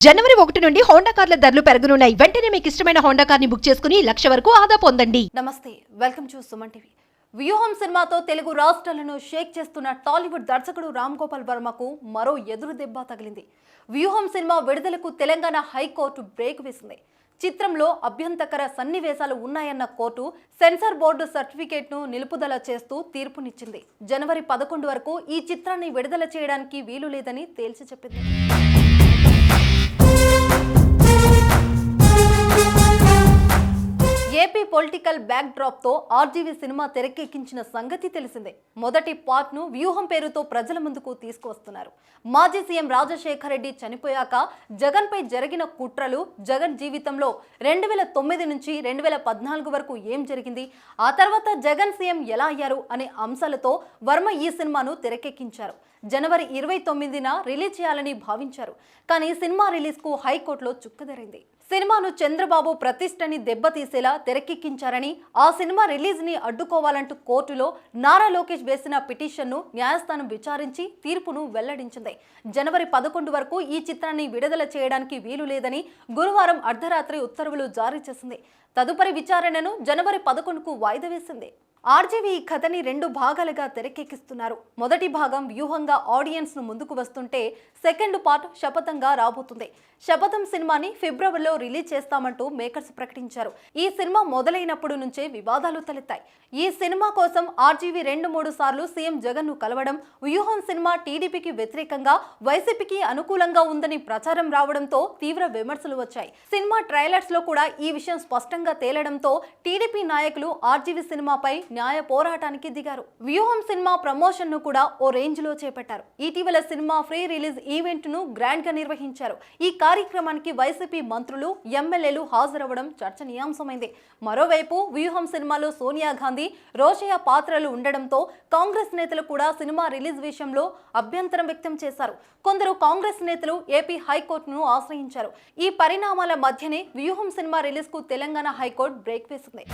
జనవరి 1 నుండి హోండా కార్ల ధరలు పెరగనున్నాయి. వెంటనే మీకు ఇష్టమైన హోండా కార్ని బుక్ చేసుకుని ₹1,00,000 వరకు ఆదా పొందండి. నమస్తే, వెల్కమ్ టు సుమన్ టీవీ. వ్యూహం సినిమాతో తెలుగు రాష్ట్రాలను షేక్ చేస్తున్న టాలీవుడ్ దర్శకుడు రామ్ గోపాల్ వర్మకు మరో ఎదురు దెబ్బ తగిలింది. వ్యూహం సినిమా విడుదలకు తెలంగాణ హైకోర్టు బ్రేక్ వేసింది. చిత్రంలో అభ్యంతకర సన్నివేశాలు ఉన్నాయన్న కోర్టు సెన్సార్ బోర్డు సర్టిఫికేట్ను నిలుపుదల చేస్తూ తీర్పునిచ్చింది. జనవరి 11 వరకు ఈ చిత్రాన్ని విడుదల చేయడానికి వీలు లేదని తేల్చి చెప్పింది. ఏపీ పొలిటికల్ బ్యాక్ డ్రాప్ తో ఆర్జీవీ సినిమా తెరకెక్కించిన సంగతి తెలిసిందే. మొదటి పార్ట్ ను వ్యూహం పేరుతో ప్రజల ముందుకు తీసుకువస్తున్నారు. మాజీ సీఎం రాజశేఖర రెడ్డి చనిపోయాక జగన్ పై జరిగిన కుట్రలు, జగన్ జీవితంలో 2009 నుంచి 2014 వరకు ఏం జరిగింది, ఆ తర్వాత జగన్ సీఎం ఎలా అయ్యారు అనే అంశాలతో వర్మ ఈ సినిమాను తెరకెక్కించారు. జనవరి 29న రిలీజ్ చేయాలని భావించారు. కానీ సినిమా రిలీజ్ కు హైకోర్టులో చుక్కదరింది. సినిమాను చంద్రబాబు ప్రతిష్టని దెబ్బతీసేలా తెరకెక్కించారని, ఆ సినిమా రిలీజ్ ని అడ్డుకోవాలంటూ కోర్టులో నారా లోకేష్ వేసిన పిటిషన్ను న్యాయస్థానం విచారించి తీర్పును వెల్లడించింది. జనవరి 11 వరకు ఈ చిత్రాన్ని విడుదల చేయడానికి వీలు లేదని గురువారం అర్ధరాత్రి ఉత్తర్వులు జారీ చేసింది. తదుపరి విచారణను జనవరి 11కు వాయిదా వేసింది. ఆర్జీవీ ఈ కథని 2 భాగాలుగా తెరకెక్కిస్తున్నారు. మొదటి భాగం వ్యూహంగా ఆడియన్స్ ను ముందుకు వస్తుంటే, సెకండ్ పార్ట్ శపథంగా రాబోతుంది. శపథం సినిమాని ఫిబ్రవరిలో రిలీజ్ చేస్తామంటూ మేకర్స్ ప్రకటించారు. ఈ సినిమా మొదలైనప్పుడు నుంచే వివాదాలు తలెత్తాయి. ఈ సినిమా కోసం ఆర్జీవీ 2-3 సార్లు సీఎం జగన్ ను కలవడం, వ్యూహం సినిమా టీడీపీకి వ్యతిరేకంగా వైసీపీకి అనుకూలంగా ఉందని ప్రచారం రావడంతో తీవ్ర విమర్శలు వచ్చాయి. సినిమా ట్రైలర్స్ లో కూడా ఈ విషయం స్పష్టంగా తేలడంతో టీడీపీ నాయకులు ఆర్జీవీ సినిమాపై న్యాయ పోరాటానికి దిగారు. వ్యూహం సినిమా ప్రమోషన్ ను కూడా ఓ రేంజ్ లో చేపట్టారు. ఇటీవల సినిమా ఫ్రీ రిలీజ్ ఈవెంట్ ను గ్రాండ్ గా నిర్వహించారు. ఈ కార్యక్రమానికి వైసీపీ మంత్రులు, ఎమ్మెల్యేలు హాజరవ్వడం చర్చనీయాంశమైంది. మరోవైపు వ్యూహం సినిమాలో సోనియా గాంధీ, రోషయ్య పాత్రలు ఉండడంతో కాంగ్రెస్ నేతలు కూడా సినిమా రిలీజ్ విషయంలో అభ్యంతరం వ్యక్తం చేశారు. కొందరు కాంగ్రెస్ నేతలు ఏపీ హైకోర్టును ఆశ్రయించారు. ఈ పరిణామాల మధ్యనే వ్యూహం సినిమా రిలీజ్ కు తెలంగాణ హైకోర్టు బ్రేక్ వేసింది.